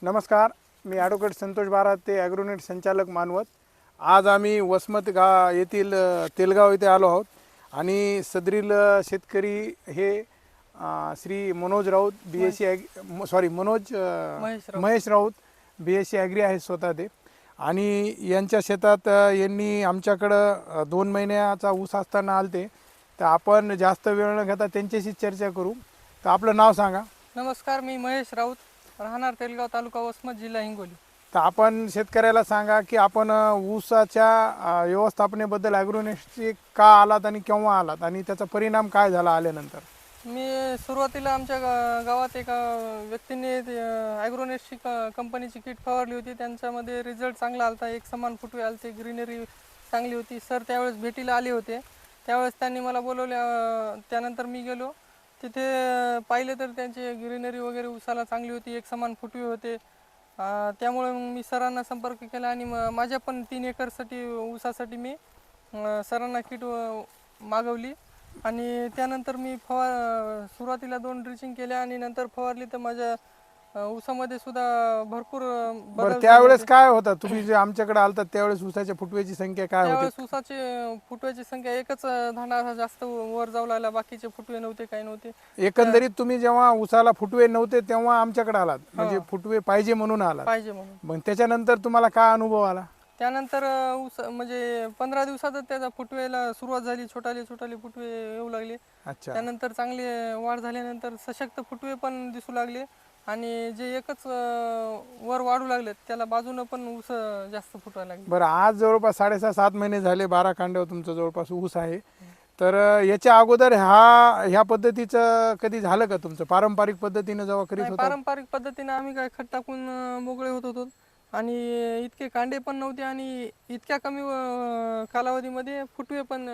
नमस्कार, मी ॲडव्होकेट संतोष बारात ते ॲग्रोनेट संचालक मानवत। आज आम्ही वसमत येथील तेलगाव येथे आलो आहोत आणि सदरील शेतकरी हे श्री मनोज राऊत महेश राऊत BSc ॲग्री आहे स्वतः ते। आणि यांच्या शेतात यांनी आमच्याकडं 2 महिन्याचा ऊस असताना आलते, तर आपण जास्त वेळ न घेता त्यांच्याशी चर्चा करू। तर आपलं नाव सांगा। नमस्कार, मी महेश राऊत, राहणार तेलगाव, तालुका वसमत, जिल्हा हिंगोली। तर आपण शेतकऱ्याला सांगा की आपण ऊसाच्या व्यवस्थापनेबद्दल ॲग्रोनेटची का आलात आणि केव्हा आलात आणि त्याचा परिणाम काय झाला आल्यानंतर। मी सुरुवातीला आमच्या गावात एका व्यक्तीने ॲग्रोनेटची कंपनीची किट फवारली होती। त्यांच्यामध्ये रिझल्ट चांगला आला, एक समान फुटवे आलते, ग्रीनरी चांगली होती। सर त्यावेळेस भेटीला आले होते, त्यावेळेस त्यांनी मला बोलवले। त्यानंतर मी गेलो तिथे, पाहिले तर त्यांची ग्रीनरी वगैरे ऊसाला चांगली होती, एक समान फुटवे होते। त्यामुळे मी सरांना संपर्क केला आणि माझ्या पण 3 एकरसाठी ऊसासाठी मी सरांना किट मागवली। आणि त्यानंतर मी सुरुवातीला 2 ड्रिचिंग केल्या आणि नंतर फवारली, तर माझ्या ऊसामध्ये सुद्धा भरपूर बदल। त्यावेळेस काय होतं, तुम्ही जे आमच्याकडे आलतात त्यावेळेस ऊसाच्या फुटव्याची संख्या काय होती? त्यावेळेस ऊसाची फुटव्याची संख्या एकच धांडा जास्त वर जाऊ लागला, बाकीचे फुटवे नव्हते, काही नव्हते। एकंदरीत तुम्ही जेव्हा ऊसाला फुटवे नव्हते तेव्हा आमच्याकडे आलात, म्हणजे फुटवे पाहिजे म्हणून आलात। पाहिजे म्हणून। मग त्याच्यानंतर तुम्हाला काय अनुभव आला? त्यानंतर ऊस म्हणजे 15 दिवसातच त्याचा फुटवेला सुरुवात झाली, छोटाले फुटवे येऊ लागले। अच्छा। त्यानंतर चांगली वाढ झाल्यानंतर सशक्त फुटवे पण दिसू लागले आणि जे एकच वर वाढू लागले त्याला बाजूनं पण ऊस जास्त फुटवायला लागले। बरं, आज जवळपास 6.5-7 महिने झाले 12 कांड्यावर तुमचं जवळपास ऊस आहे। तर याच्या अगोदर ह्या पद्धतीचं कधी झालं का तुमचं? पारंपरिक पद्धतीने जेव्हा करीत होता? पारंपरिक पद्धतीने आम्ही काय खत टाकून मोकळे होत होतो आणि इतके कांडे पण नव्हते आणि इतक्या कमी कालावधीमध्ये फुटवे पण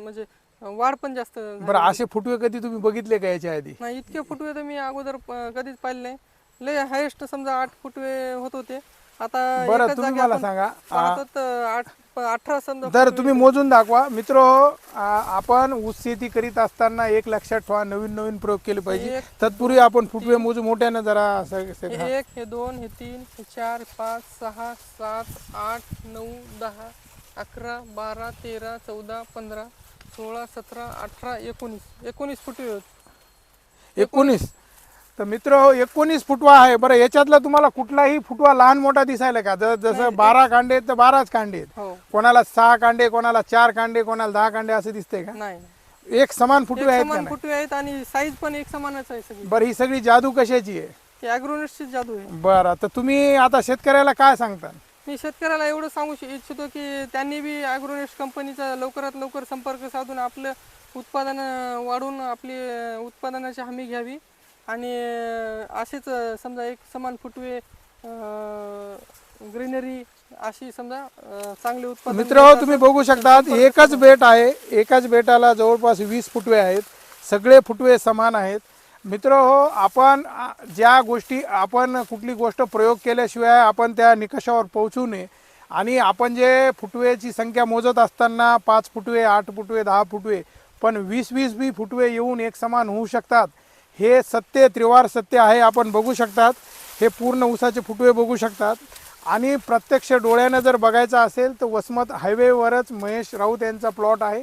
म्हणजे वाढ पण जास्त झाली। बरं, असे फुटवे कधी तुम्ही बघितले का याच्या आधी? नाही, इतके फुटवे तर मी अगोदर कधीच पाहिले नाही। लय हायेस्ट समजा 8 फुटवे होत होते। आता बरं, एकाच तुम्ही जागी मला आपण सांगा, पाहतो तर 18 समजा तर फुटवे तुम्ही होते। मोजून दाखवा मित्र। आपण ऊस शेती करीत असताना एक लक्षात ठेवा, नवीन प्रयोग केले पाहिजे। तत्पूर्वी आपण फुटवे मोजू मोठ्यानं जरा। हे 1, हे 2, हे 3, हे 4, 5, 6, 7, 8, 9, 10, 11, 12, 13, 14, 15, 16, 17, 18, 19 फुटवे होते। 19? तर मित्र 19 फुटवा आहे। बरं, याच्यातला तुम्हाला कुठलाही फुटवा लहान मोठा दिसायला का? जसं 12 कांडे तर 12च कांडे आहेत, हो। कोणाला 6 कांडे, कोणाला 4 कांडे, कोणाला 10 कांडे असं दिसतंय का? नाही, एक समान फुटवे आहेत का? समान फुटवे आहेत आणि साईज पण एक समानच आहे सगळी। बरं, ही सगळी जादू कशाची आहे? ते ॲग्रोनेटची जादू आहे। बरं, तर तुम्ही आता शेतकऱ्याला काय सांगता? मी शेतकऱ्याला एवढं सांगू इच्छितो की त्यांनी बी ॲग्रोनेट कंपनीचा लवकरात लवकर संपर्क साधून आपलं उत्पादन वाढवून आपली उत्पादनाची हमी घ्यावी आणि असेच समजा एक समान फुटवे, ग्रीनरी अशी समजा चांगले उत्पादन। मित्र तुम्ही बघू शकतात, एकच बेट आहे, एकाच बेटाला जवळपास 20 फुटवे आहेत, सगळे फुटवे समान आहेत। मित्र आपण ज्या गोष्टी, आपण कुठली गोष्ट प्रयोग केल्याशिवाय आपण त्या निकषावर पोहोचू नये। आणि आपण जे फुटवेची संख्या मोजत असताना 5 फुटवे, 8 फुटवे, 10 फुटवे, पण 20-20 बी फुटवे येऊन एक समान होऊ शकतात, हे सत्य, त्रिवार सत्य आहे। आपण बघू शकतात, हे पूर्ण ऊसाचे फुटवे बघू शकतात। आणि प्रत्यक्ष डोळ्यानं जर बघायचं असेल तर वसमत हायवेवरच महेश राऊत यांचा प्लॉट आहे।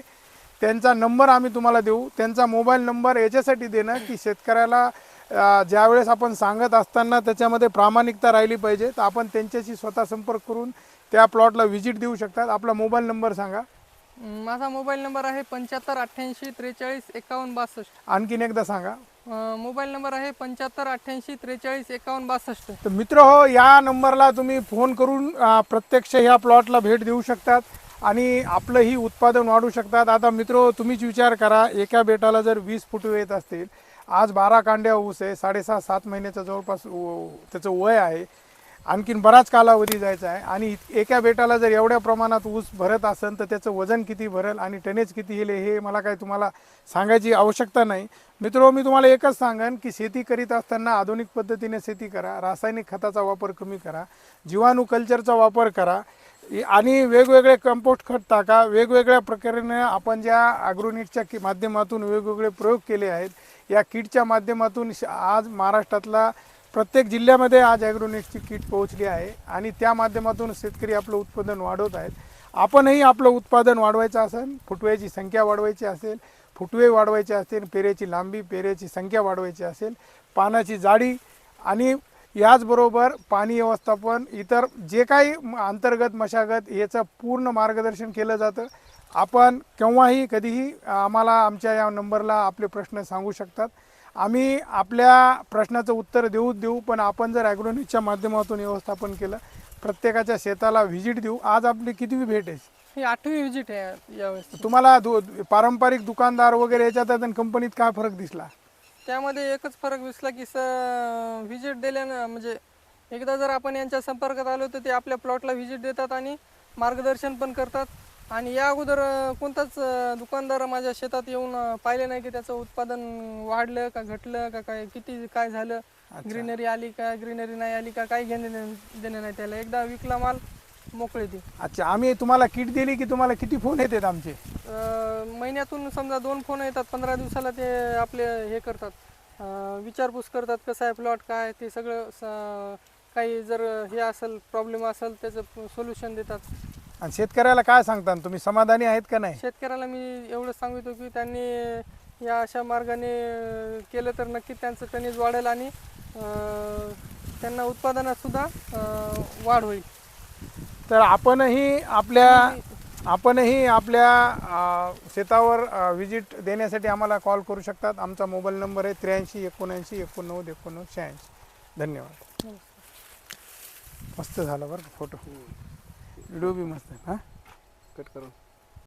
त्यांचा नंबर आम्ही तुम्हाला देऊ, त्यांचा मोबाईल नंबर याच्यासाठी देणं की शेतकऱ्याला ज्यावेळेस आपण सांगत असताना त्याच्यामध्ये प्रामाणिकता राहिली पाहिजे। तर आपण त्यांच्याशी स्वतः संपर्क करून त्या प्लॉटला व्हिजिट देऊ शकतात। आपला मोबाईल नंबर सांगा। माझा मोबाईल नंबर आहे 75 88 43 51 62। आणखीन एकदा सांगा। मोबाईल नंबर आहे 75 88 43 51 62। तर मित्र या नंबरला तुम्ही फोन करून प्रत्यक्ष ह्या प्लॉटला भेट देऊ शकतात आणि आपलंही उत्पादन वाढवू शकतात। आता मित्र तुम्हीच विचार करा, एका बेटाला जर 20 फुटवे येत असतील, आज 12 कांड्या ऊस आहे, 6.5-7 महिन्याचा जवळपास त्याचं वय आहे, आणखीन बराच कालावधी जायचा आहे। आणि एका बेटाला जर एवढ्या प्रमाणात ऊस भरत असेल तर त्याचं वजन किती भरेल आणि टनेज किती येईल हे मला काही तुम्हाला सांगायची आवश्यकता नाही। मित्र मी तुम्हाला एकच सांगेन की शेती करीत असताना आधुनिक पद्धतीने शेती करा, रासायनिक खताचा वापर कमी करा, जीवाणू कल्चरचा वापर करा आणि वेगवेगळे कंपोस्ट खत टाका। वेगवेगळ्या प्रकारे आपण ज्या ॲग्रोनेटच्या माध्यमातून वेगवेगळे प्रयोग केले आहेत, या किटच्या माध्यमातून आज महाराष्ट्रातला प्रत्येक जिल्ह्यामध्ये आज ॲग्रोनेटची किट पोहोचली आहे आणि त्या माध्यमातून शेतकरी आपलं उत्पादन वाढवत आहेत. आपणही आपलं उत्पादन वाढवायचं असेल, फुटव्याची संख्या वाढवायची असेल, फुटवे वाढवायचे असतील, पेरेची लांबी, पेरेची संख्या वाढवायची असेल, पानाची जाडी आणि याचबरोबर पाणी व्यवस्थापन, इतर जे काही अंतर्गत मशागत याचं पूर्ण मार्गदर्शन केलं जातं. आपण केव्हाही कधीही आम्हाला आमच्या या नंबरला आपले प्रश्न सांगू शकतात. आम्ही आपल्या प्रश्नाचं उत्तर देऊ, पण आपण जर ॲग्रोनेटच्या माध्यमातून व्यवस्थापन केलं, प्रत्येकाच्या शेताला व्हिजिट देऊ. आज आपली कितवी भेट आहे? ही 8वी विजिट आहे यावेळेस. तुम्हाला पारंपरिक दुकानदार वगैरे याच्यात आणि कंपनीत काय फरक दिसला? त्यामध्ये एकच फरक दिसला की व्हिजिट दिल्यानं म्हणजे एकदा जर आपण यांच्या संपर्कात आलो तर ते आपल्या प्लॉटला व्हिजिट देतात आणि मार्गदर्शन पण करतात. आणि या अगोदर कोणताच दुकानदार माझ्या शेतात येऊन पाहिले नाही की त्याचं उत्पादन वाढलं का घटलं का काय झालं, ग्रीनरी आली का ग्रीनरी नाही आली का, काही घेणं देणं नाही त्याला. एकदा विकला माल मोकळे ते. अच्छा, आम्ही तुम्हाला किट दिली की तुम्हाला किती फोन येतात आमचे? महिन्यातून समजा 2 फोन येतात. 15 दिवसाला ते आपले हे करतात, विचारपूस करतात कसं आहे प्लॉट, काय ते सगळं. काही जर हे असेल प्रॉब्लेम असेल त्याचं सोल्युशन देतात. आणि शेतकऱ्याला काय सांगता तुम्ही, समाधानी आहेत का नाही? शेतकऱ्याला मी एवढं सांगतो की त्यांनी या अशा मार्गाने केलं तर नक्की त्यांचं टनेज वाढेल आणि त्यांना उत्पादनात सुद्धा वाढ होईल. तर आपणही आपल्या शेतावर व्हिजिट देण्यासाठी आम्हाला कॉल करू शकतात. आमचा मोबाईल नंबर आहे 83 79 89 89 86. धन्यवाद. मस्त झाला बरं का फोटो, व्हिडिओ बी मस्त आहे. हां, कट करून